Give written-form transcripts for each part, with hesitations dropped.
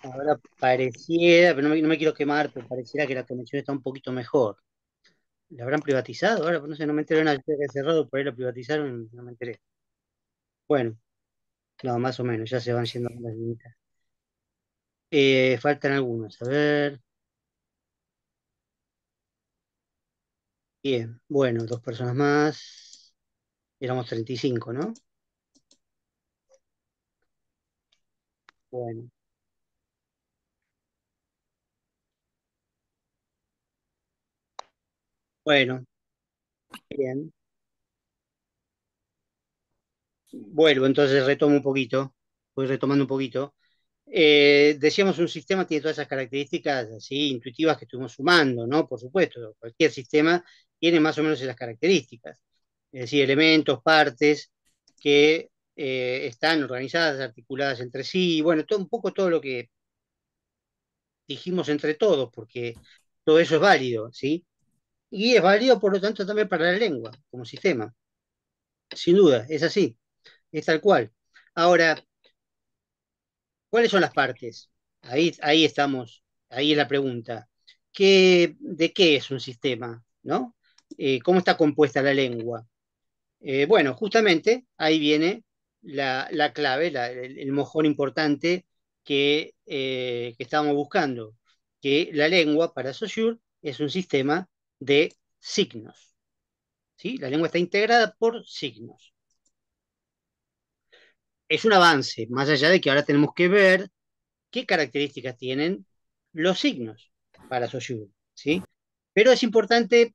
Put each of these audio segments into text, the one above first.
Ahora pareciera, pero no me quiero quemar, pero pareciera que la conexión está un poquito mejor. ¿La habrán privatizado ahora? Pues no sé, no me enteré de nada, que cerrado, por ahí la privatizaron, no me enteré. Bueno, no, más o menos, ya se van yendo las líneas. Faltan algunos, a ver. Bien, bueno, dos personas más. Éramos 35, ¿no? Bueno, bueno, bien. Vuelvo, entonces retomo un poquito, voy retomando un poquito. Decíamos, un sistema tiene todas esas características así intuitivas que estuvimos sumando, ¿no? Por supuesto, cualquier sistema tiene más o menos esas características, es decir, elementos, partes que están organizadas, articuladas entre sí, bueno, todo, un poco todo lo que dijimos entre todos, porque todo eso es válido, ¿sí? Y es válido, por lo tanto, también para la lengua como sistema, sin duda, es así, es tal cual. Ahora, ¿cuáles son las partes? Ahí estamos, ahí es la pregunta. ¿De qué es un sistema? ¿No? ¿Cómo está compuesta la lengua? Bueno, justamente ahí viene la clave, el mojón importante que estábamos buscando, que la lengua para Saussure es un sistema de signos. ¿Sí? La lengua está integrada por signos. Es un avance, más allá de que ahora tenemos que ver qué características tienen los signos para Saussure, ¿sí? Pero es importante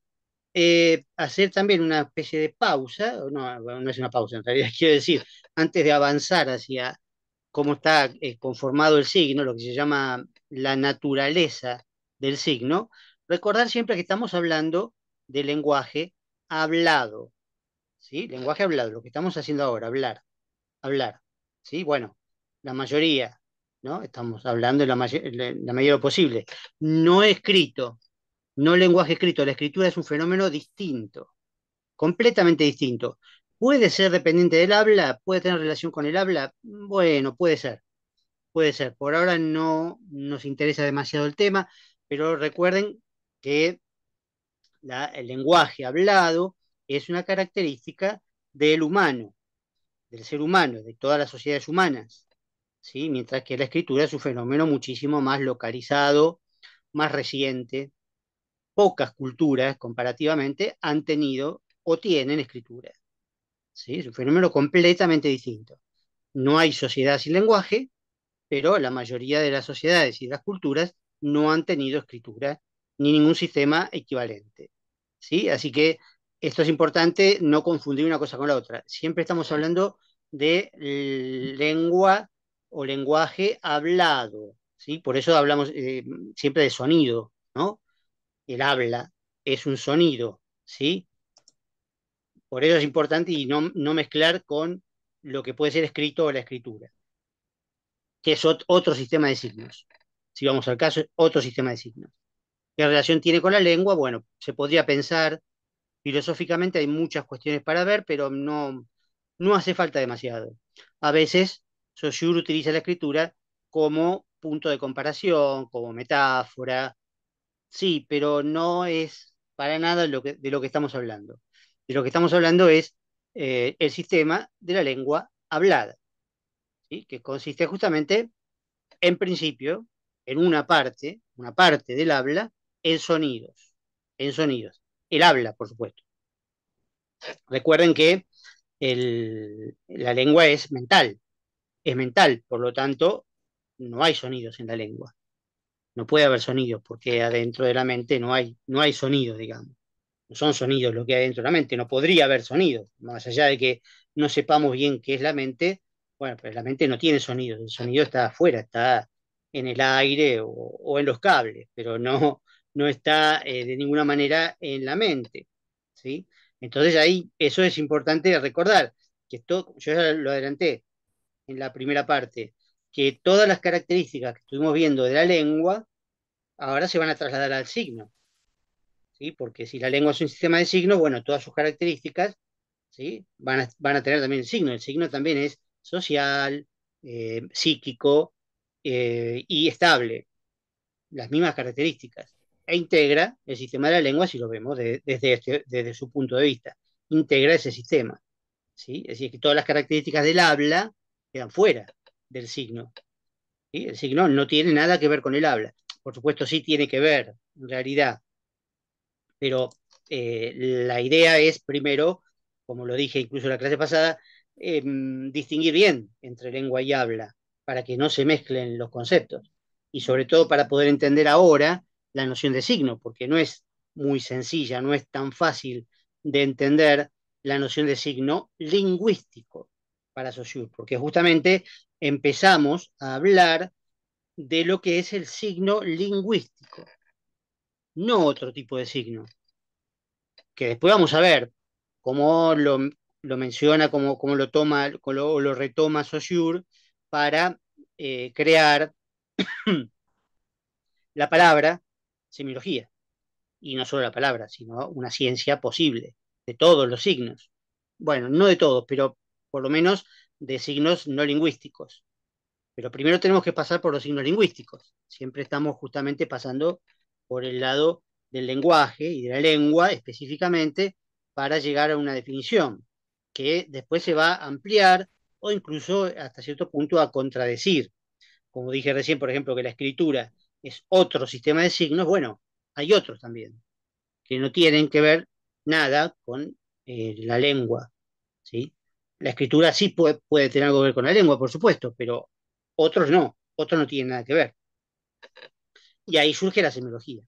hacer también una especie de pausa, no, bueno, no es una pausa en realidad, quiero decir, antes de avanzar hacia cómo está conformado el signo, lo que se llama la naturaleza del signo, recordar siempre que estamos hablando de lenguaje hablado, ¿sí? Lenguaje hablado, lo que estamos haciendo ahora, hablar, ¿sí? Bueno, la mayoría, ¿no? Estamos hablando de la medida de lo posible. No escrito, no lenguaje escrito, la escritura es un fenómeno distinto, completamente distinto. ¿Puede ser dependiente del habla? ¿Puede tener relación con el habla? Bueno, puede ser, puede ser. Por ahora no nos interesa demasiado el tema, pero recuerden que el lenguaje hablado es una característica del humano, del ser humano, de todas las sociedades humanas. ¿Sí? Mientras que la escritura es un fenómeno muchísimo más localizado, más reciente. Pocas culturas, comparativamente, han tenido o tienen escritura. ¿Sí? Es un fenómeno completamente distinto. No hay sociedad sin lenguaje, pero la mayoría de las sociedades y de las culturas no han tenido escritura ni ningún sistema equivalente. ¿Sí? Así que esto es importante, no confundir una cosa con la otra. Siempre estamos hablando de lengua o lenguaje hablado, ¿sí? Por eso hablamos siempre de sonido, ¿no? El habla es un sonido, ¿sí? Por eso es importante y no mezclar con lo que puede ser escrito o la escritura, que es otro sistema de signos. Si vamos al caso, es otro sistema de signos. ¿Qué relación tiene con la lengua? Bueno, se podría pensar filosóficamente, hay muchas cuestiones para ver, pero no hace falta demasiado. A veces, Saussure utiliza la escritura como punto de comparación, como metáfora, sí, pero no es para nada de lo que estamos hablando. De lo que estamos hablando es el sistema de la lengua hablada, ¿sí? Que consiste justamente, en principio, en una parte del habla, en sonidos, en sonidos. El habla, por supuesto. Recuerden que la lengua es mental, por lo tanto, no hay sonidos en la lengua. No puede haber sonidos porque adentro de la mente no hay sonidos, digamos. No son sonidos lo que hay dentro de la mente, no podría haber sonidos, más allá de que no sepamos bien qué es la mente, bueno, pues la mente no tiene sonidos, el sonido está afuera, está en el aire o en los cables, pero no está de ninguna manera en la mente, ¿sí? Entonces ahí eso es importante recordar, que esto, yo ya lo adelanté en la primera parte, que todas las características que estuvimos viendo de la lengua ahora se van a trasladar al signo. ¿Sí? Porque si la lengua es un sistema de signos, bueno, todas sus características, ¿sí? Van a tener también el signo. El signo también es social, psíquico, y estable, las mismas características, e integra el sistema de la lengua, si lo vemos desde su punto de vista, integra ese sistema, ¿sí? Es decir, que todas las características del habla quedan fuera del signo, ¿sí? El signo no tiene nada que ver con el habla. Por supuesto, sí tiene que ver, en realidad, pero la idea es, primero, como lo dije incluso en la clase pasada, distinguir bien entre lengua y habla, para que no se mezclen los conceptos. Y sobre todo para poder entender ahora la noción de signo, porque no es muy sencilla, no es tan fácil de entender la noción de signo lingüístico para Saussure, porque justamente empezamos a hablar de lo que es el signo lingüístico, no otro tipo de signo, que después vamos a ver cómo lo menciona, cómo lo toma, lo retoma Saussure para crear la palabra semiología. Y no solo la palabra, sino una ciencia posible de todos los signos. Bueno, no de todos, pero por lo menos de signos no lingüísticos. Pero primero tenemos que pasar por los signos lingüísticos. Siempre estamos justamente pasando por el lado del lenguaje y de la lengua específicamente para llegar a una definición que después se va a ampliar o incluso hasta cierto punto a contradecir. Como dije recién, por ejemplo, que la escritura es otro sistema de signos, bueno, hay otros también que no tienen que ver nada con la lengua, ¿sí? La escritura sí puede tener algo que ver con la lengua, por supuesto, pero otros no tienen nada que ver. Y ahí surge la semiología.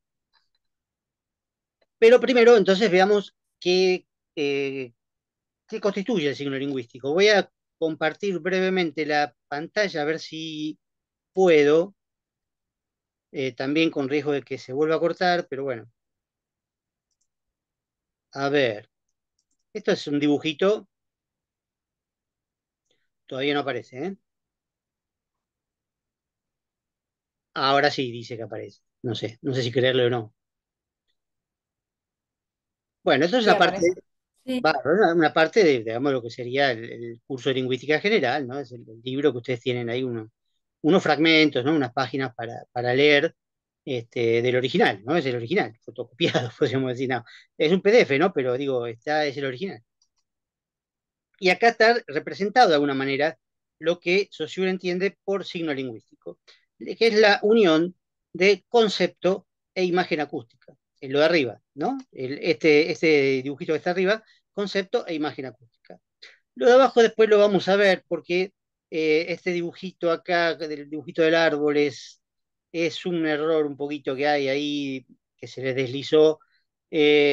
Pero primero, entonces, veamos eh, qué constituye el signo lingüístico. Voy a compartir brevemente la pantalla, a ver si puedo, también con riesgo de que se vuelva a cortar, pero bueno, a ver, esto es un dibujito, todavía no aparece, ¿eh? Ahora sí dice que aparece, no sé si creerlo o no. Bueno, esto es Sí, la parte, aparece. Sí. una parte de, digamos, lo que sería el curso de lingüística general, ¿no? Es el libro que ustedes tienen ahí, unos fragmentos, ¿no? Unas páginas para leer del original, ¿no? Es el original, fotocopiado, podríamos decir, no. Es un PDF, ¿no? Pero digo, es el original. Y acá está representado de alguna manera lo que Saussure entiende por signo lingüístico, que es la unión de concepto e imagen acústica. En lo de arriba, ¿no? Este dibujito que está arriba, concepto e imagen acústica. Lo de abajo después lo vamos a ver porque este dibujito acá, del dibujito del árbol, es un error un poquito que hay ahí que se les deslizó.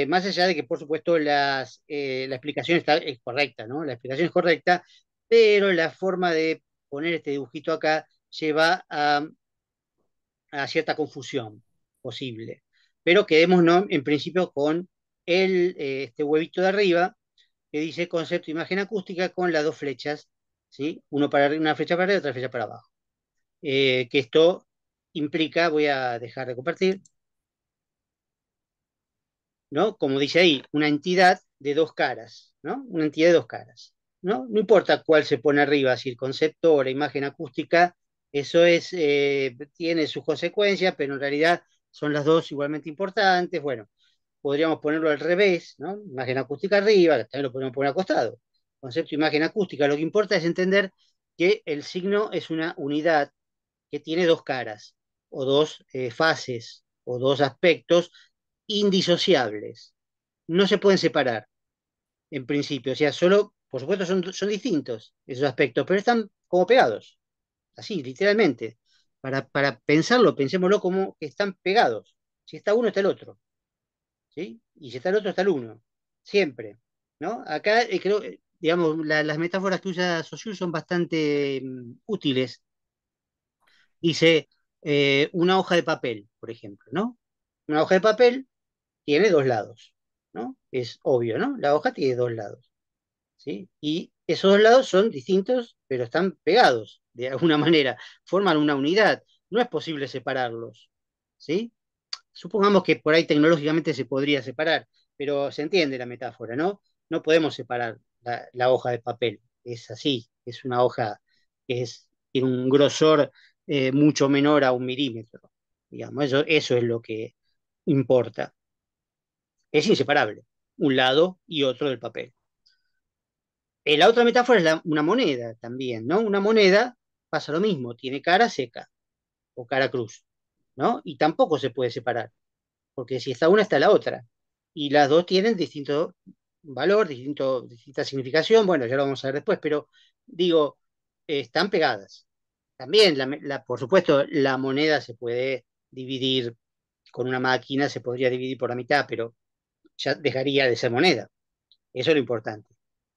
Más allá de que, por supuesto, la explicación es correcta, ¿no? La explicación es correcta, pero la forma de poner este dibujito acá lleva a cierta confusión posible. Pero quedémonos en principio con este huevito de arriba que dice concepto imagen acústica con las dos flechas, ¿sí? Una flecha para arriba y otra flecha para abajo. Que esto implica, voy a dejar de compartir, ¿no? Como dice ahí, una entidad de dos caras, ¿no? Una entidad de dos caras, ¿no? No importa cuál se pone arriba, si el concepto o la imagen acústica, eso tiene sus consecuencias, pero en realidad son las dos igualmente importantes. Bueno, podríamos ponerlo al revés, ¿no? Imagen acústica arriba, también lo podemos poner acostado. Concepto imagen acústica, lo que importa es entender que el signo es una unidad que tiene dos caras, o dos fases, o dos aspectos indisociables. No se pueden separar, en principio. O sea, solo, por supuesto, son distintos esos aspectos, pero están como pegados, así, literalmente. Para pensarlo, pensémoslo como que están pegados. Si está uno, está el otro. ¿Sí? Y si está el otro, está el uno. Siempre. ¿No? Acá creo, digamos, las metáforas que usa Saussure son bastante útiles. Dice una hoja de papel, por ejemplo, ¿no? Una hoja de papel tiene dos lados, ¿no? Es obvio, ¿no? La hoja tiene dos lados, ¿sí? Y esos dos lados son distintos, pero están pegados de alguna manera, forman una unidad. No es posible separarlos, ¿sí? Supongamos que por ahí tecnológicamente se podría separar, pero se entiende la metáfora, ¿no? No podemos separar la hoja de papel. Es así, es una hoja que tiene un grosor mucho menor a 1 milímetro. Digamos, eso es lo que importa. Es inseparable, un lado y otro del papel. La otra metáfora es una moneda también, ¿no? Una moneda pasa lo mismo, tiene cara seca o cara cruz, ¿no? Y tampoco se puede separar, porque si está una, está la otra. Y las dos tienen distinto valor, distinta significación, bueno, ya lo vamos a ver después, pero digo, están pegadas. También, por supuesto, la moneda se puede dividir con una máquina, se podría dividir por la mitad, pero ya dejaría de ser moneda. Eso es lo importante.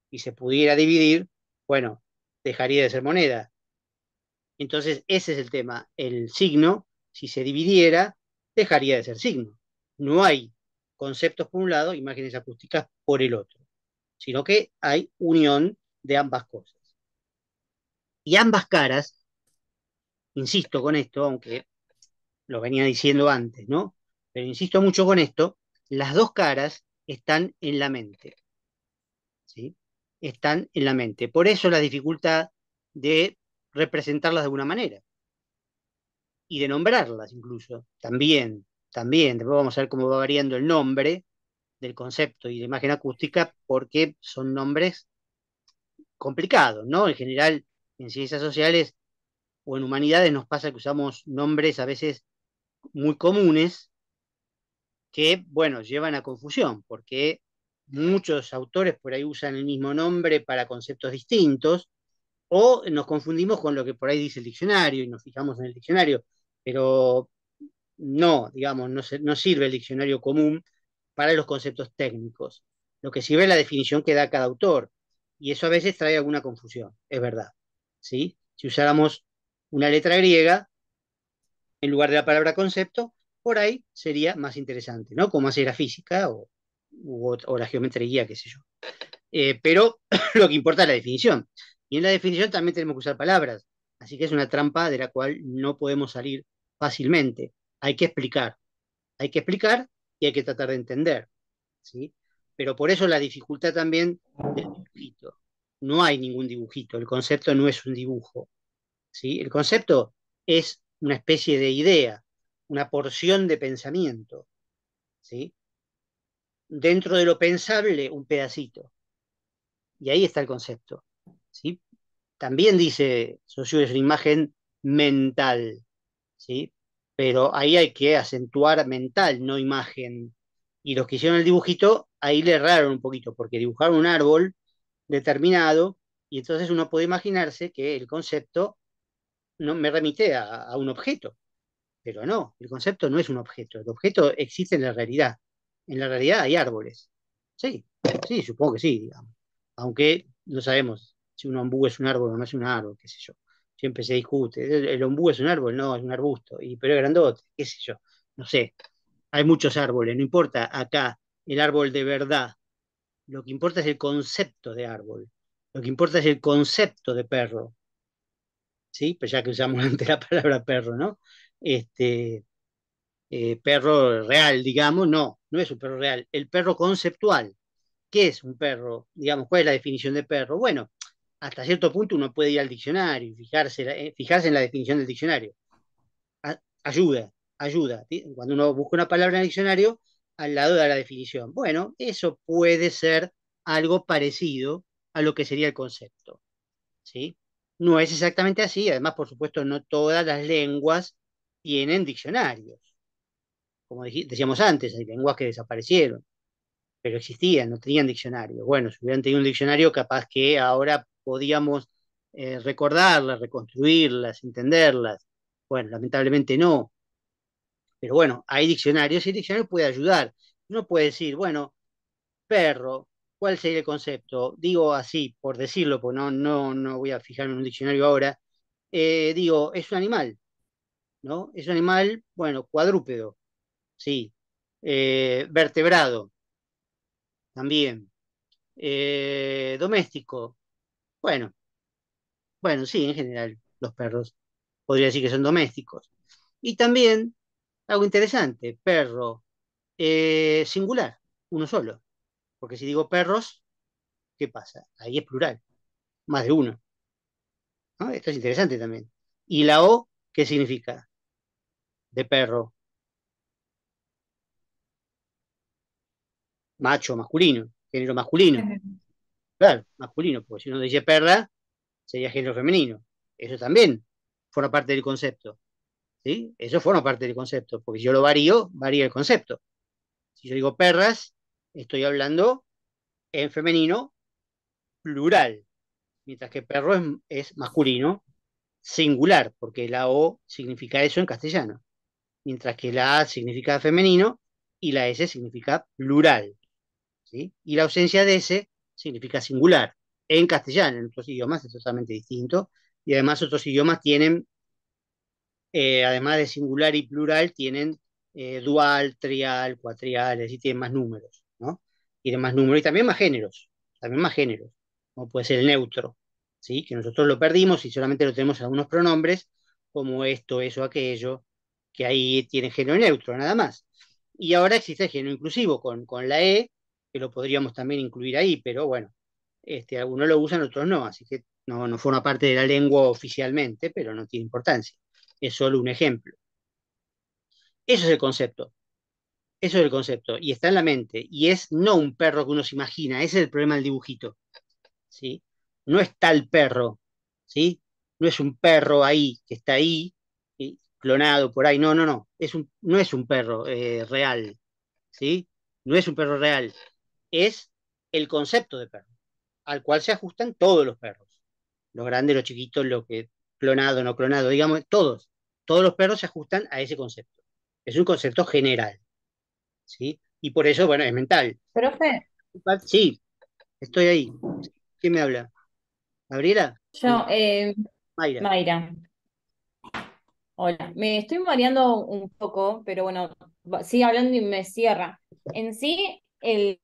Y se pudiera dividir, bueno, dejaría de ser moneda. Entonces, ese es el tema. El signo, si se dividiera, dejaría de ser signo. No hay conceptos por un lado, imágenes acústicas por el otro, sino que hay unión de ambas cosas. Y ambas caras, insisto con esto, aunque lo venía diciendo antes, ¿no? Pero insisto mucho con esto, las dos caras están en la mente, ¿sí? Están en la mente. Por eso la dificultad de representarlas de alguna manera y de nombrarlas incluso. También. Después vamos a ver cómo va variando el nombre del concepto y de imagen acústica porque son nombres complicados, ¿no? En general, en ciencias sociales o en humanidades nos pasa que usamos nombres a veces muy comunes que, bueno, llevan a confusión, porque muchos autores por ahí usan el mismo nombre para conceptos distintos, o nos confundimos con lo que por ahí dice el diccionario y nos fijamos en el diccionario, pero no, digamos, no sirve el diccionario común para los conceptos técnicos. Lo que sirve es la definición que da cada autor, y eso a veces trae alguna confusión, es verdad. ¿Sí? Si usáramos una letra griega, en lugar de la palabra concepto, por ahí sería más interesante, ¿no? Como hace la física o la geometría, qué sé yo. Pero lo que importa es la definición. Y en la definición también tenemos que usar palabras. Así que es una trampa de la cual no podemos salir fácilmente. Hay que explicar, hay que explicar y hay que tratar de entender, ¿sí? Pero por eso la dificultad también del dibujito. No hay ningún dibujito, el concepto no es un dibujo, ¿sí? El concepto es una especie de idea, una porción de pensamiento, ¿sí? Dentro de lo pensable, un pedacito. Y ahí está el concepto, ¿sí? También dice Saussure, es una imagen mental, ¿sí? Pero ahí hay que acentuar mental, no imagen. Y los que hicieron el dibujito, ahí le erraron un poquito, porque dibujaron un árbol determinado, y entonces uno puede imaginarse que el concepto no me remite a un objeto. Pero no, el concepto no es un objeto, el objeto existe en la realidad. En la realidad hay árboles. Sí, sí, supongo que sí, digamos. Aunque no sabemos si un ombú es un árbol o no es un árbol, qué sé yo. Siempre se discute. El ombú es un árbol, no, es un arbusto, pero es grandote, qué sé yo. No sé, hay muchos árboles, no importa acá el árbol de verdad. Lo que importa es el concepto de árbol. Lo que importa es el concepto de perro, ¿sí? Pues ya que usamos antes la palabra perro, ¿no? Este, perro real, digamos, no es un perro real. El perro conceptual, ¿qué es un perro? Digamos, ¿cuál es la definición de perro? Bueno, hasta cierto punto uno puede ir al diccionario y fijarse en la definición del diccionario. Ayuda. ¿Sí? Cuando uno busca una palabra en el diccionario, al lado de la definición. Bueno, eso puede ser algo parecido a lo que sería el concepto, ¿sí? No es exactamente así, además, por supuesto, no todas las lenguas tienen diccionarios. Como decíamos antes, hay lenguas que desaparecieron, pero existían, no tenían diccionario. Bueno, si hubieran tenido un diccionario, capaz que ahora podíamos recordarlas, reconstruirlas, entenderlas. Bueno, lamentablemente no, pero bueno, hay diccionarios y el diccionario puede ayudar. Uno puede decir, bueno, perro, ¿cuál sería el concepto? Digo así, por decirlo, porque no voy a fijarme en un diccionario ahora. Digo, es un animal, ¿no? Es un animal, bueno, cuadrúpedo, sí. Vertebrado, también. Doméstico, bueno, bueno, sí, en general, los perros podría decir que son domésticos. Y también, algo interesante, perro singular, uno solo. Porque si digo perros, ¿qué pasa? Ahí es plural, más de uno, ¿no? Esto es interesante también. Y la O ¿Qué significa? De perro, macho, masculino, género masculino. Claro, masculino, porque si uno dice perra, sería género femenino. Eso también forma parte del concepto, ¿sí? Eso forma parte del concepto, porque si yo lo varío, varía el concepto. Si yo digo perras, estoy hablando en femenino plural, mientras que perro es masculino singular, porque la O significa eso en castellano, mientras que la A significa femenino y la S significa plural, ¿sí? Y la ausencia de S significa singular. En castellano, en otros idiomas es totalmente distinto, y además otros idiomas tienen, además de singular y plural, tienen dual, trial, cuatrial, es decir, tienen más números, ¿no? Tienen más números y también más géneros, como puede ser el neutro, ¿sí? Que nosotros lo perdimos y solamente lo tenemos en algunos pronombres, como esto, eso, aquello, que ahí tiene género neutro, nada más. Y ahora existe el género inclusivo con la E, que lo podríamos también incluir ahí, pero bueno, algunos lo usan, otros no, así que no forma parte de la lengua oficialmente, pero no tiene importancia. Es solo un ejemplo. Eso es el concepto. Eso es el concepto. Y está en la mente. Y es no un perro que uno se imagina. Ese es el problema del dibujito. ¿Sí? No es tal perro. ¿Sí? No es un perro ahí, que está ahí, ¿sí? Clonado por ahí. No, no, no. No es un perro real. ¿Sí? No es un perro real. Es el concepto de perro, al cual se ajustan todos los perros. Los grandes, los chiquitos, lo que clonado, no clonado, digamos, todos los perros se ajustan a ese concepto. Es un concepto general, ¿sí? Y por eso, bueno, es mental. Profe, Sí, estoy ahí. ¿Quién me habla? ¿Gabriela? yo, Mayra. Mayra, hola. Me estoy mareando un poco, pero bueno, sigue hablando y me cierra. En sí, el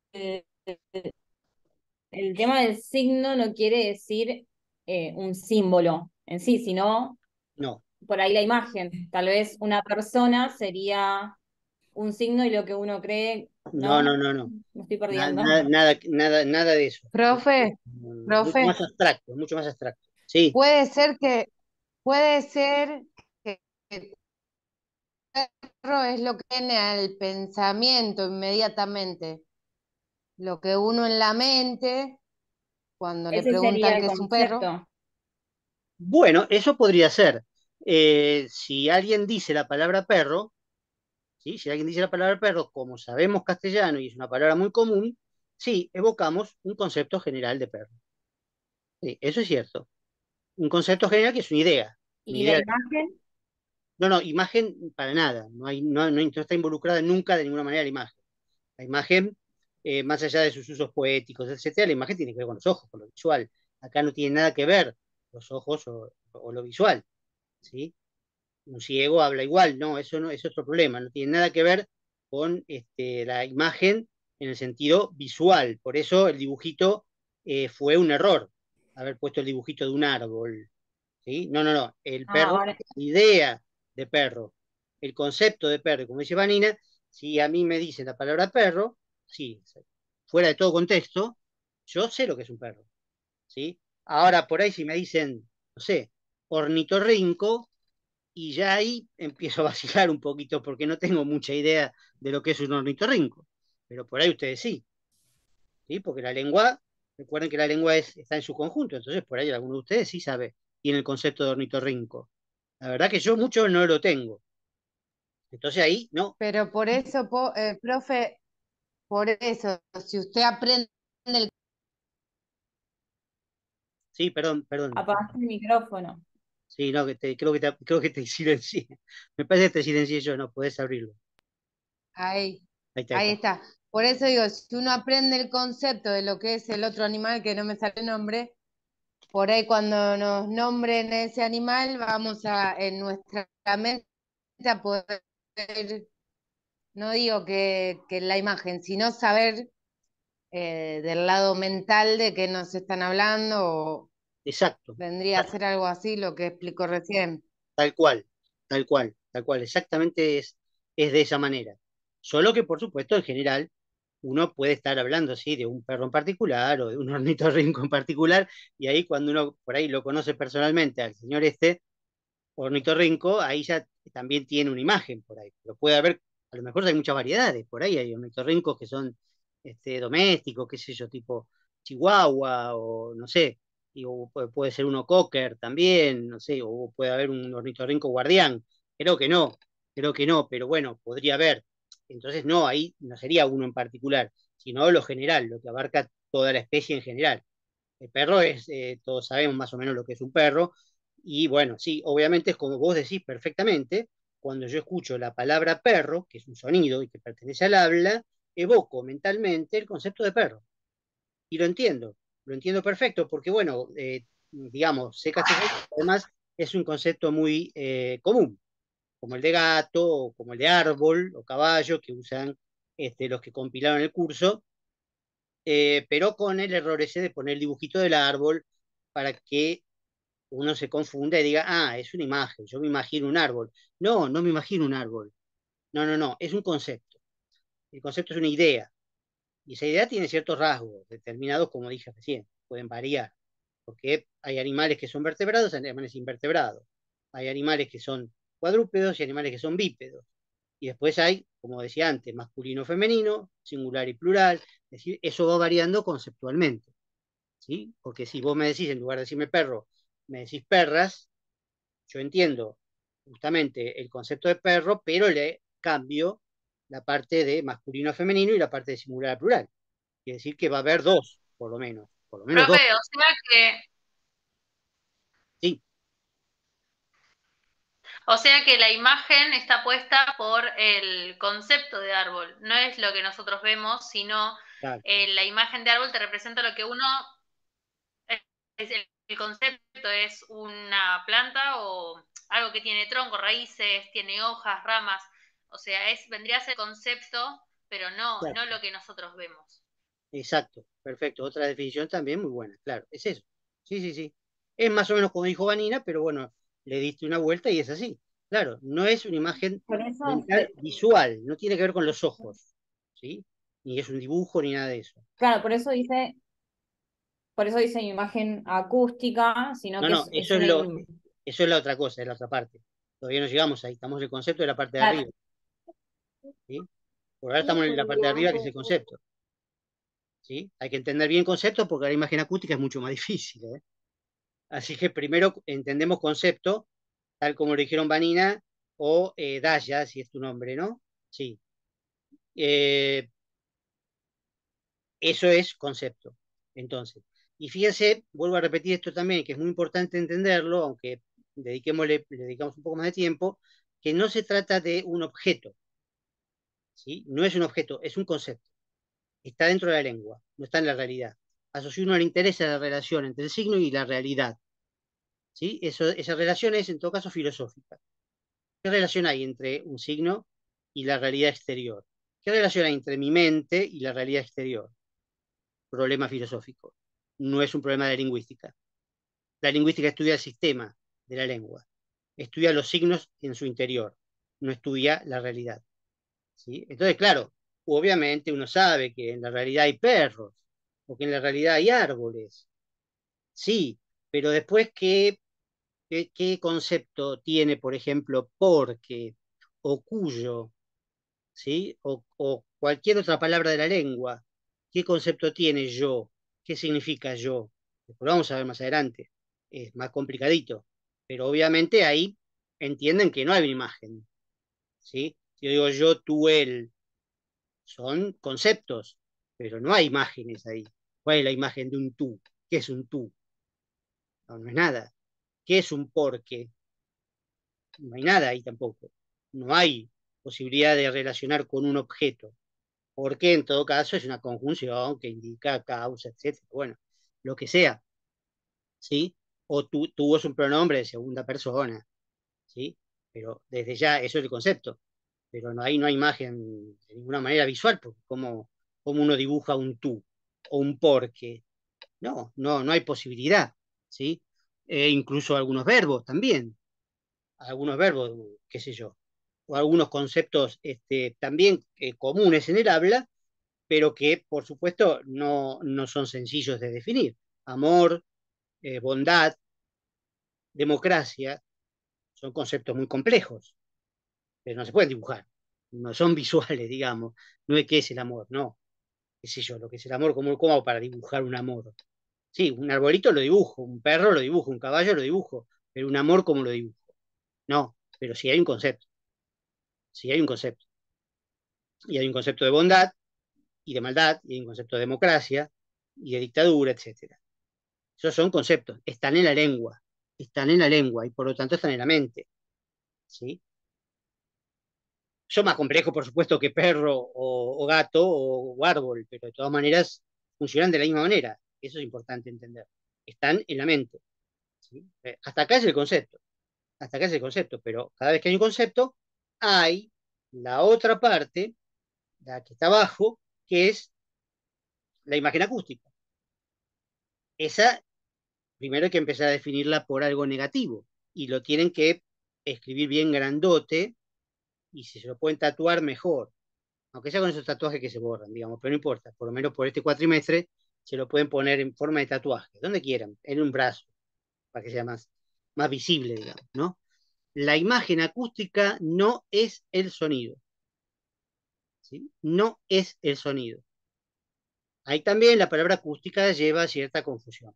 tema del signo no quiere decir un símbolo en sí, sino No, por ahí la imagen. Tal vez una persona sería un signo y lo que uno cree, no, no, ¿no? no, no. Me estoy Nada, perdiendo. nada, nada, nada de eso. Profe, Mucho profe, más abstracto, mucho más abstracto. Sí, puede ser que, puede ser que el perro es lo que viene al pensamiento inmediatamente, lo que uno en la mente, cuando le Ese sería preguntan el qué es un perro, concepto. bueno, eso podría ser. Si alguien dice la palabra perro, ¿sí? Si alguien dice la palabra perro, como sabemos castellano y es una palabra muy común, sí, evocamos un concepto general de perro. Sí, eso es cierto. Un concepto general que es una ¿Y la idea. imagen? No, no, imagen para nada. No está involucrada nunca de ninguna manera la imagen. La imagen, más allá de sus usos poéticos, etcétera, la imagen tiene que ver con los ojos, con lo visual. Acá no tiene nada que ver los ojos o lo visual, ¿sí? Un ciego habla igual, no, eso no, es otro problema, no tiene nada que ver con la imagen en el sentido visual. Por eso el dibujito fue un error, haber puesto el dibujito de un árbol, ¿sí? No, no, no, el Ah, perro, ahora, la idea de perro, el concepto de perro, como dice Vanina, si a mí me dicen la palabra perro, sí, fuera de todo contexto, yo sé lo que es un perro, ¿sí? Ahora, por ahí si me dicen, no sé, ornitorrinco, y ya ahí empiezo a vacilar un poquito porque no tengo mucha idea de lo que es un ornitorrinco. Pero por ahí ustedes sí, ¿sí? Porque la lengua, recuerden que la lengua está en su conjunto, entonces por ahí alguno de ustedes sí sabe, tiene el concepto de ornitorrinco. La verdad que yo mucho no lo tengo. Entonces ahí, no. pero por eso, profe, por eso, si usted aprende el... Sí, perdón, perdón. apagaste el micrófono. Sí, no, creo que te silencié. Me parece que te silencié yo, no, podés abrirlo. Ahí, Ahí está, ahí ahí está. está. Por eso digo, si uno aprende el concepto de lo que es el otro animal, que no me sale el nombre, por ahí cuando nos nombren ese animal, vamos a, en nuestra mente, a poder, no digo que la imagen, sino saber del lado mental de qué nos están hablando, o Exacto. vendría a ser algo así lo que explicó recién. Tal cual, tal cual, tal cual, exactamente es de esa manera. Solo que, por supuesto, en general, uno puede estar hablando, sí, de un perro en particular o de un ornitorrinco en particular, y ahí cuando uno por ahí lo conoce personalmente al señor ornitorrinco, ahí ya también tiene una imagen por ahí, pero puede haber, a lo mejor hay muchas variedades, por ahí hay ornitorrincos que son domésticos, qué sé yo, tipo chihuahua, o no sé, o puede ser uno cocker también, no sé, o puede haber un ornitorrinco guardián, creo que no, creo que no, pero bueno, podría haber. Entonces, no, ahí no sería uno en particular, sino lo general, lo que abarca toda la especie en general. El perro es, todos sabemos más o menos lo que es un perro, y bueno, sí, obviamente es como vos decís perfectamente, cuando yo escucho la palabra perro, que es un sonido y que pertenece al habla, evoco mentalmente el concepto de perro. Y lo entiendo perfecto, porque bueno, digamos, sé castellano, además es un concepto muy común, como el de gato, o como el de árbol o caballo, que usan los que compilaron el curso, pero con el error ese de poner el dibujito del árbol para que uno se confunda y diga, ah, es una imagen, yo me imagino un árbol. No, no me imagino un árbol. No, no, no, es un concepto. El concepto es una idea. Y esa idea tiene ciertos rasgos determinados, como dije recién, pueden variar, porque hay animales que son vertebrados, hay animales invertebrados. Hay animales que son cuadrúpedos y animales que son bípedos. Y después hay, como decía antes, masculino, femenino, singular y plural. Es decir, eso va variando conceptualmente. ¿Sí? Porque si vos me decís, en lugar de decirme perro, me decís perras, yo entiendo justamente el concepto de perro, pero le cambio la parte de masculino a femenino y la parte de singular a plural. Quiere decir que va a haber dos, por lo menos dos. Profe, Sí, o sea que la imagen está puesta por el concepto de árbol, no es lo que nosotros vemos, sino exacto, la imagen de árbol te representa lo que uno, es el concepto es una planta o algo que tiene tronco, raíces, tiene hojas, ramas, o sea, vendría a ser concepto, pero no exacto, lo que nosotros vemos. exacto, perfecto. Otra definición también muy buena, claro, es eso. Sí, sí, sí. Es más o menos como dijo Vanina, pero bueno, le diste una vuelta y es así. Claro, no es una imagen Por eso, mental visual, no tiene que ver con los ojos, ¿sí? Ni es un dibujo ni nada de eso. claro, por eso dice imagen acústica, sino No, que no, es una... eso es la otra cosa, es la otra parte. Todavía no llegamos ahí, estamos en el concepto de la parte de Claro, arriba, ¿sí? Por ahora estamos en la parte de arriba que es el concepto, ¿sí? Hay que entender bien el concepto porque la imagen acústica es mucho más difícil, ¿eh? Así que primero entendemos concepto, tal como lo dijeron Vanina o Daya, si es tu nombre, ¿no? Sí. Eh, Eso es concepto. Entonces, y fíjense, vuelvo a repetir esto también, que es muy importante entenderlo, aunque le dedicamos un poco más de tiempo, que no se trata de un objeto, ¿sí? No es un objeto, es un concepto. Está dentro de la lengua, no está en la realidad. A Saussure no le interesa la relación entre el signo y la realidad, ¿sí? Esa relación es, en todo caso, filosófica. ¿Qué relación hay entre un signo y la realidad exterior? ¿Qué relación hay entre mi mente y la realidad exterior? Problema filosófico. No es un problema de lingüística. La lingüística estudia el sistema de la lengua, estudia los signos en su interior, no estudia la realidad. ¿Sí? Entonces, claro, obviamente uno sabe que en la realidad hay perros, o que en la realidad hay árboles, sí, pero después, ¿qué concepto tiene, por ejemplo, porque o cuyo, ¿sí? O cualquier otra palabra de la lengua? ¿Qué concepto tiene yo? ¿Qué significa yo? Después lo vamos a ver más adelante. Es más complicadito. Pero obviamente ahí entienden que no hay una imagen, ¿sí? Si yo digo yo, tú, él, son conceptos, pero no hay imágenes ahí. ¿Cuál es la imagen de un tú? ¿Qué es un tú? No, no es nada. ¿Qué es un porque? No hay nada ahí tampoco. No hay posibilidad de relacionar con un objeto, porque en todo caso es una conjunción que indica causa, etcétera. Bueno, lo que sea, ¿sí? O tú es un pronombre de segunda persona, ¿sí? Pero desde ya eso es el concepto, pero no hay imagen de ninguna manera visual, porque cómo uno dibuja un tú o un porque. No, no, no hay posibilidad, ¿sí? Incluso algunos verbos, qué sé yo, o algunos conceptos también comunes en el habla, pero que por supuesto no son sencillos de definir. Amor, bondad, democracia, son conceptos muy complejos, pero no se pueden dibujar, no son visuales, digamos, no es qué es el amor, no, qué sé yo, lo que es el amor, cómo hago para dibujar un amor. Sí, un arbolito lo dibujo, un perro lo dibujo, un caballo lo dibujo, pero un amor, ¿cómo lo dibujo? No, pero sí hay un concepto, sí hay un concepto. Y hay un concepto de bondad y de maldad, y hay un concepto de democracia y de dictadura, etcétera. Esos son conceptos, están en la lengua y por lo tanto están en la mente. ¿Sí? Son más complejos, por supuesto, que perro o gato o árbol, pero de todas maneras funcionan de la misma manera. Eso es importante entender. Están en la mente. ¿Sí? Hasta acá es el concepto. Hasta acá es el concepto, pero cada vez que hay un concepto, hay la otra parte, la que está abajo, que es la imagen acústica. Esa, primero hay que empezar a definirla por algo negativo y lo tienen que escribir bien grandote y si se lo pueden tatuar mejor, aunque sea con esos tatuajes que se borran, digamos, pero no importa, por lo menos por este cuatrimestre se lo pueden poner en forma de tatuaje, donde quieran, en un brazo, para que sea más visible, digamos, ¿no? La imagen acústica no es el sonido, ¿sí? No es el sonido. Ahí también la palabra acústica lleva cierta confusión.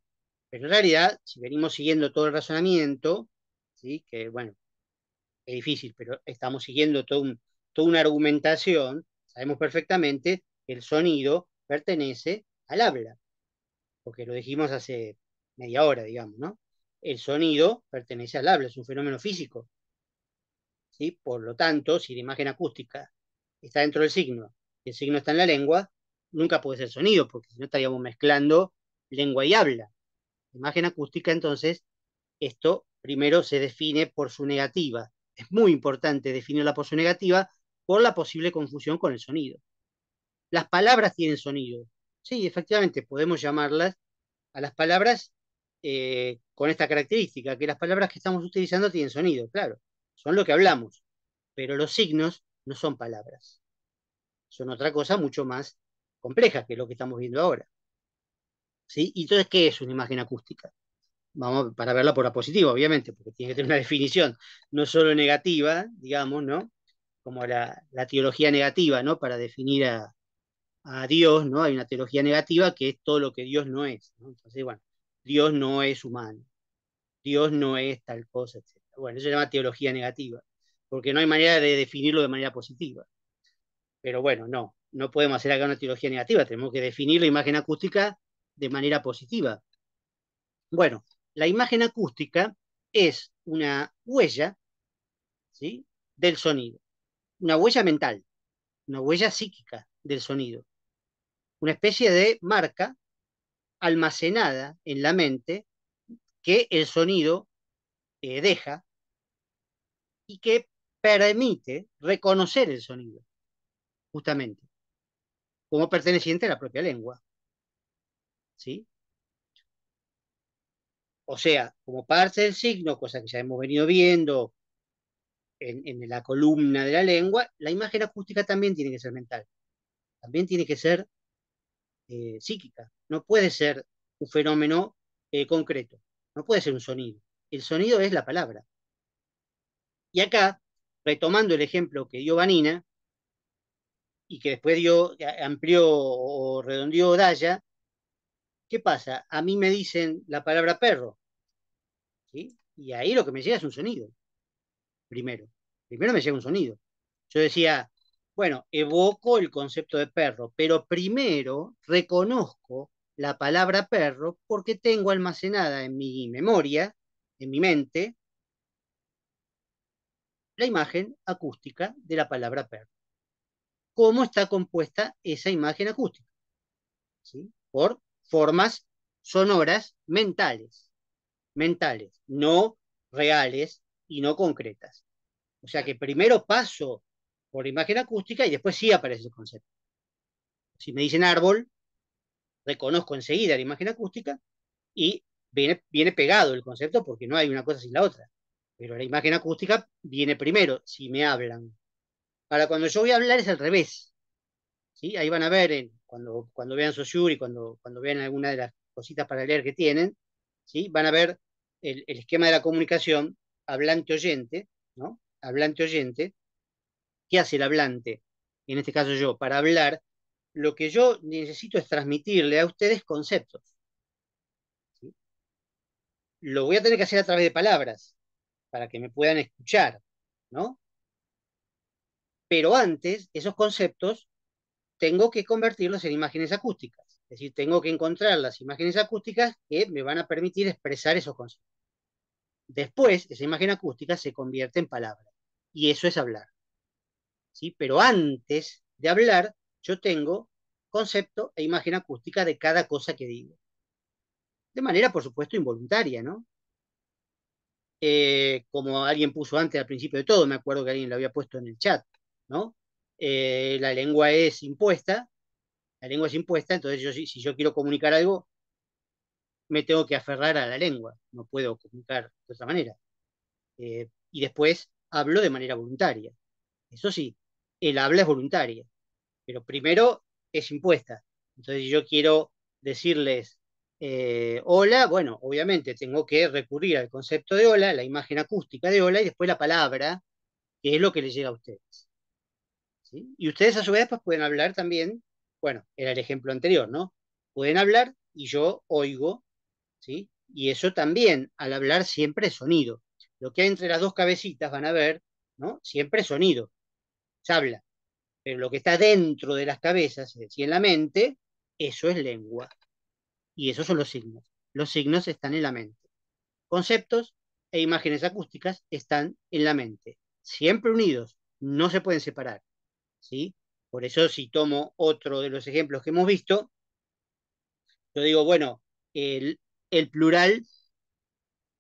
Pero en realidad, si venimos siguiendo todo el razonamiento, ¿sí? Que bueno, es difícil, pero estamos siguiendo toda una argumentación, sabemos perfectamente que el sonido pertenece al habla, porque lo dijimos hace media hora, digamos, ¿no? El sonido pertenece al habla, es un fenómeno físico, ¿sí? Por lo tanto, si la imagen acústica está dentro del signo y el signo está en la lengua, nunca puede ser sonido, porque si no estaríamos mezclando lengua y habla. La imagen acústica, entonces, esto primero se define por su negativa. Es muy importante definirla por su negativa por la posible confusión con el sonido. Las palabras tienen sonido. Sí, efectivamente, podemos llamarlas a las palabras con esta característica, que las palabras que estamos utilizando tienen sonido, claro, son lo que hablamos, pero los signos no son palabras, son otra cosa mucho más compleja que lo que estamos viendo ahora. ¿Sí? Y entonces, ¿qué es una imagen acústica? Vamos, para verla por la positiva, obviamente, porque tiene que tener una definición, no solo negativa, digamos, ¿no? Como la teología negativa, ¿no? Para definir a Dios, ¿no? Hay una teología negativa que es todo lo que Dios no es, ¿no? Entonces, bueno, Dios no es humano, Dios no es tal cosa, etc. Bueno, eso se llama teología negativa, porque no hay manera de definirlo de manera positiva. Pero bueno, no podemos hacer acá una teología negativa, tenemos que definir la imagen acústica de manera positiva. Bueno, la imagen acústica es una huella, ¿sí? Del sonido, una huella mental, una huella psíquica del sonido, una especie de marca almacenada en la mente que el sonido deja y que permite reconocer el sonido, justamente, como perteneciente a la propia lengua, ¿sí? O sea, como parte del signo, cosa que ya hemos venido viendo en la columna de la lengua, la imagen acústica también tiene que ser mental, también tiene que ser psíquica, no puede ser un fenómeno concreto, no puede ser un sonido. El sonido es la palabra. Y acá, retomando el ejemplo que dio Vanina, y que después amplió o redondeó Daya, ¿qué pasa? A mí me dicen la palabra perro, ¿sí? Y ahí lo que me llega es un sonido, primero. Primero me llega un sonido. Yo decía, bueno, evoco el concepto de perro, pero primero reconozco la palabra perro porque tengo almacenada en mi memoria, en mi mente, la imagen acústica de la palabra perro. ¿Cómo está compuesta esa imagen acústica? ¿Sí? Por formas sonoras mentales, no reales y no concretas. O sea que primero paso por imagen acústica y después sí aparece el concepto. Si me dicen árbol, reconozco enseguida la imagen acústica y viene pegado el concepto porque no hay una cosa sin la otra. Pero la imagen acústica viene primero, si me hablan. Ahora, cuando yo voy a hablar es al revés. ¿Sí? Ahí van a ver, cuando vean Saussure y cuando vean alguna de las cositas para leer que tienen, ¿sí? Van a ver el esquema de la comunicación hablante-oyente, ¿no? Hablante-oyente. ¿Qué hace el hablante? En este caso yo, para hablar, lo que yo necesito es transmitirle a ustedes conceptos. ¿Sí? Lo voy a tener que hacer a través de palabras, para que me puedan escuchar, ¿no? Pero antes, esos conceptos tengo que convertirlos en imágenes acústicas. Es decir, tengo que encontrar las imágenes acústicas que me van a permitir expresar esos conceptos. Después, esa imagen acústica se convierte en palabra. Y eso es hablar. ¿Sí? Pero antes de hablar, yo tengo concepto e imagen acústica de cada cosa que digo. De manera, por supuesto, involuntaria, ¿no? Como alguien puso antes al principio de todo, me acuerdo que alguien lo había puesto en el chat, ¿no? La lengua es impuesta, entonces si yo quiero comunicar algo, me tengo que aferrar a la lengua, no puedo comunicar de otra manera. Y después hablo de manera voluntaria. Eso sí, el habla es voluntaria, pero primero es impuesta. Entonces, si yo quiero decirles hola, bueno, obviamente tengo que recurrir al concepto de hola, la imagen acústica de hola y después la palabra, que es lo que les llega a ustedes. ¿Sí? Y ustedes a su vez pues, pueden hablar también, bueno, era el ejemplo anterior, ¿no? Pueden hablar y yo oigo, ¿sí? Y eso también, al hablar siempre es sonido. Lo que hay entre las dos cabecitas, van a ver, ¿no? Siempre es sonido, se habla. Pero lo que está dentro de las cabezas, es decir, en la mente, eso es lengua. Y esos son los signos. Los signos están en la mente. Conceptos e imágenes acústicas están en la mente. Siempre unidos, no se pueden separar. ¿Sí? Por eso, si tomo otro de los ejemplos que hemos visto, yo digo, bueno, el plural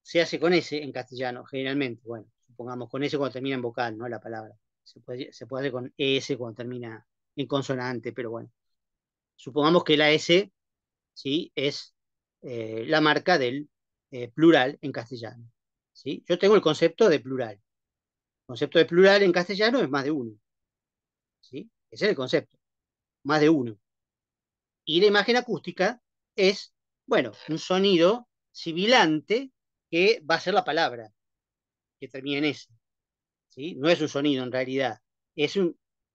se hace con S en castellano, generalmente. Bueno, supongamos con S cuando termina en vocal, ¿no? La palabra. Se puede hacer con ES cuando termina en consonante, pero bueno. Supongamos que la S, ¿sí? Es la marca del plural en castellano. ¿Sí? Yo tengo el concepto de plural. El concepto de plural en castellano es más de uno. ¿Sí? Ese es el concepto. Más de uno. Y la imagen acústica es, bueno, un sonido sibilante que va a ser la palabra que termina en S. ¿Sí? No es un sonido en realidad, es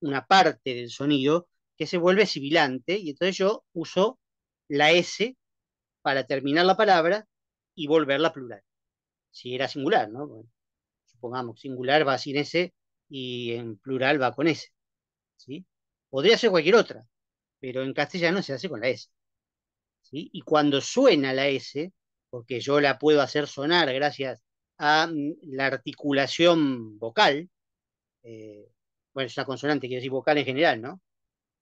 una parte del sonido que se vuelve sibilante y entonces yo uso la S para terminar la palabra y volverla plural. Si era singular, ¿no? Bueno, supongamos, singular va sin S y en plural va con S. ¿Sí? Podría ser cualquier otra, pero en castellano se hace con la S. ¿Sí? Y cuando suena la S, porque yo la puedo hacer sonar gracias a la articulación vocal, eh, bueno, es una consonante, quiero decir vocal en general, ¿no?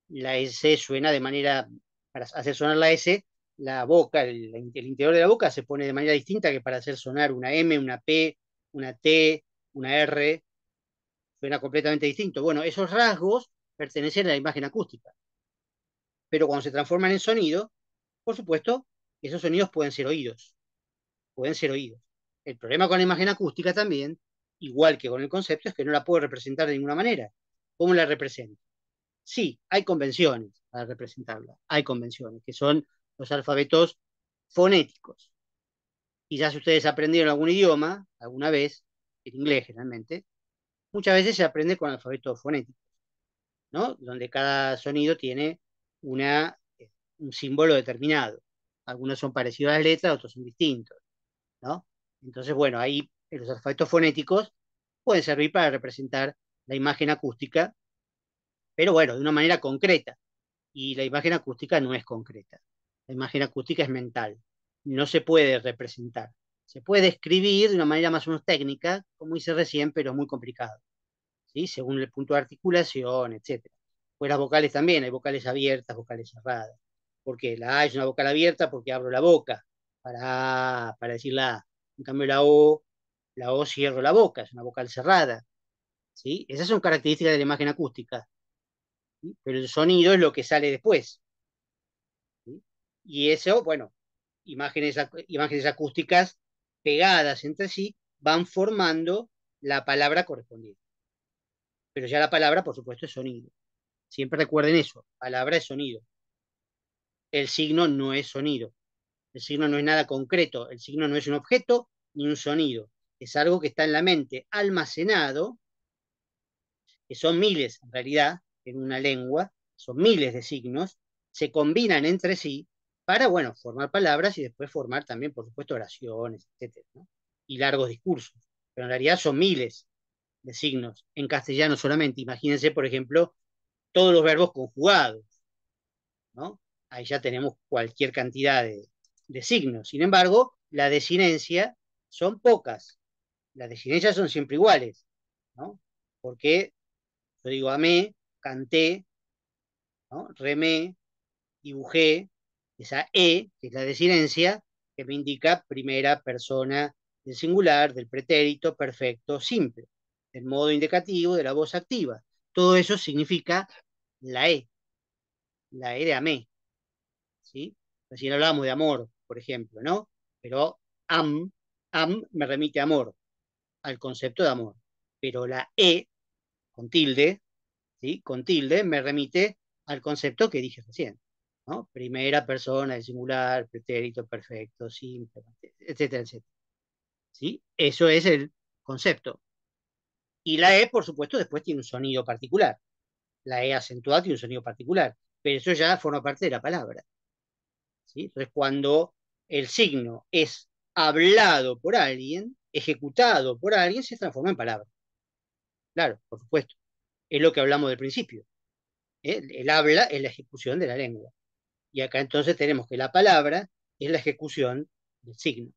La S suena de manera, para hacer sonar la S, la boca, el interior de la boca se pone de manera distinta que para hacer sonar una M, una P, una T, una R, suena completamente distinto. Bueno, esos rasgos pertenecen a la imagen acústica, pero cuando se transforman en sonido, por supuesto, esos sonidos pueden ser oídos, pueden ser oídos. El problema con la imagen acústica también, igual que con el concepto, es que no la puedo representar de ninguna manera. ¿Cómo la represento? Sí, hay convenciones para representarla. Hay convenciones, que son los alfabetos fonéticos. Quizás ustedes aprendieron algún idioma, alguna vez, en inglés generalmente, muchas veces se aprende con alfabetos fonéticos, ¿no? Donde cada sonido tiene un símbolo determinado. Algunos son parecidos a las letras, otros son distintos, ¿no? Entonces, bueno, ahí los alfabetos fonéticos pueden servir para representar la imagen acústica, pero bueno, de una manera concreta. Y la imagen acústica no es concreta. La imagen acústica es mental. No se puede representar. Se puede describir de una manera más o menos técnica, como hice recién, pero es muy complicado, ¿sí? Según el punto de articulación, etcétera. Pues las vocales también, hay vocales abiertas, vocales cerradas. ¿Por qué? La A es una vocal abierta porque abro la boca para decir la A. En cambio la O cierro la boca, es una vocal cerrada, ¿sí? Esas son características de la imagen acústica, ¿sí? Pero el sonido es lo que sale después, ¿sí? Y eso, bueno, imágenes acústicas pegadas entre sí van formando la palabra correspondiente. Pero ya la palabra, por supuesto, es sonido. Siempre recuerden eso, palabra es sonido. El signo no es sonido. El signo no es nada concreto. El signo no es un objeto ni un sonido. es algo que está en la mente almacenado, que son miles en realidad, en una lengua, son miles de signos, se combinan entre sí para, bueno, formar palabras y después formar también, por supuesto, oraciones, etcétera, ¿no? Y largos discursos. Pero en realidad son miles de signos en castellano solamente. Imagínense, por ejemplo, todos los verbos conjugados, ¿no? Ahí ya tenemos cualquier cantidad de signos. Sin embargo, la desinencia son pocas. Las desinencias son siempre iguales, ¿no? Porque yo digo amé, canté, ¿no? Remé, dibujé, esa E, que es la desinencia, que me indica primera persona del singular, del pretérito perfecto simple, del modo indicativo, de la voz activa. Todo eso significa la E de amé, ¿sí? Recién hablábamos de amor, por ejemplo, ¿no? Pero am me remite a amor, al concepto de amor. Pero la E, con tilde, ¿sí? Con tilde, me remite al concepto que dije recién, ¿no? Primera persona del singular, pretérito perfecto, simple, etcétera, etcétera. ¿Sí? Eso es el concepto. Y la E, por supuesto, después tiene un sonido particular. La E acentuada tiene un sonido particular, pero eso ya forma parte de la palabra. ¿Sí? Entonces, cuando el signo es hablado por alguien, ejecutado por alguien, se transforma en palabra. Claro, por supuesto. Es lo que hablamos del principio. El habla es la ejecución de la lengua. Y acá entonces tenemos que la palabra es la ejecución del signo.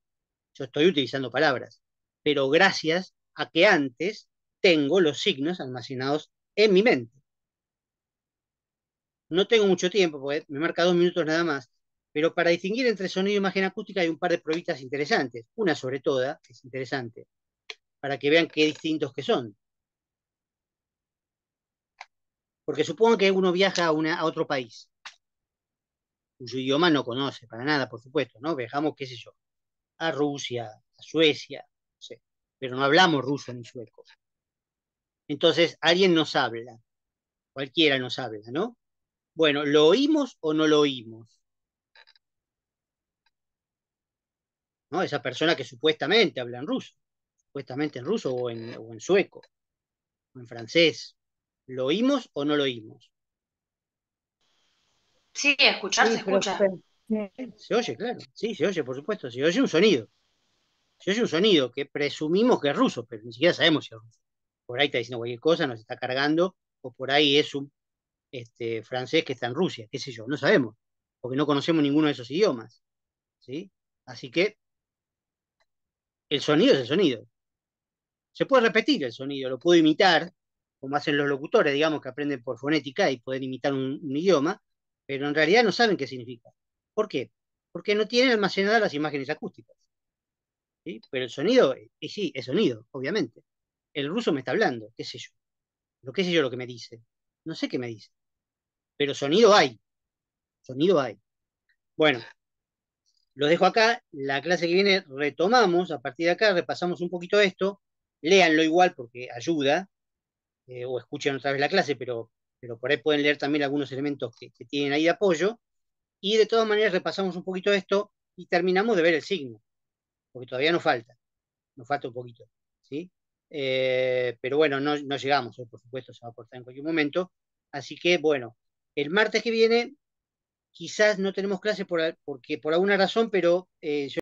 Yo estoy utilizando palabras, pero gracias a que antes tengo los signos almacenados en mi mente. No tengo mucho tiempo, porque me marca 2 minutos nada más, pero para distinguir entre sonido e imagen acústica hay un par de pruebas interesantes. Una sobre toda, que es interesante, para que vean qué distintos que son. Porque supongo que uno viaja a otro país, cuyo idioma no conoce para nada, por supuesto, ¿no? Viajamos, qué sé yo, a Rusia, a Suecia, no sé, pero no hablamos ruso ni sueco. Entonces, alguien nos habla, cualquiera nos habla, ¿no? Bueno, ¿lo oímos o no lo oímos? ¿No? Esa persona que supuestamente habla en ruso, supuestamente en ruso o en sueco, o en francés, ¿lo oímos o no lo oímos? Sí, escuchar se Sí, escucha. profe. Sí. Se oye, claro, sí, se oye, por supuesto, se oye un sonido. Se oye un sonido que presumimos que es ruso, pero ni siquiera sabemos si es ruso. Por ahí está diciendo cualquier cosa, nos está cargando, o por ahí es un francés que está en Rusia, qué sé yo, no sabemos, porque no conocemos ninguno de esos idiomas, ¿sí? Así que el sonido es el sonido. Se puede repetir el sonido, lo puedo imitar, como hacen los locutores, digamos, que aprenden por fonética y pueden imitar un idioma, pero en realidad no saben qué significa. ¿Por qué? Porque no tienen almacenadas las imágenes acústicas, ¿sí? Pero el sonido, y sí, es sonido, obviamente. El ruso me está hablando, qué sé yo. Qué sé yo lo que me dice. No sé qué me dice. Pero sonido hay. Sonido hay. Bueno, lo dejo acá. La clase que viene retomamos. A partir de acá repasamos un poquito esto. Léanlo igual porque ayuda. O escuchen otra vez la clase, pero por ahí pueden leer también algunos elementos que tienen ahí de apoyo. Y de todas maneras repasamos un poquito esto y terminamos de ver el signo. Porque todavía nos falta un poquito. ¿Sí? Pero bueno, no llegamos, por supuesto, se va a cortar en cualquier momento. Así que bueno, el martes que viene quizás no tenemos clase porque por alguna razón, pero yo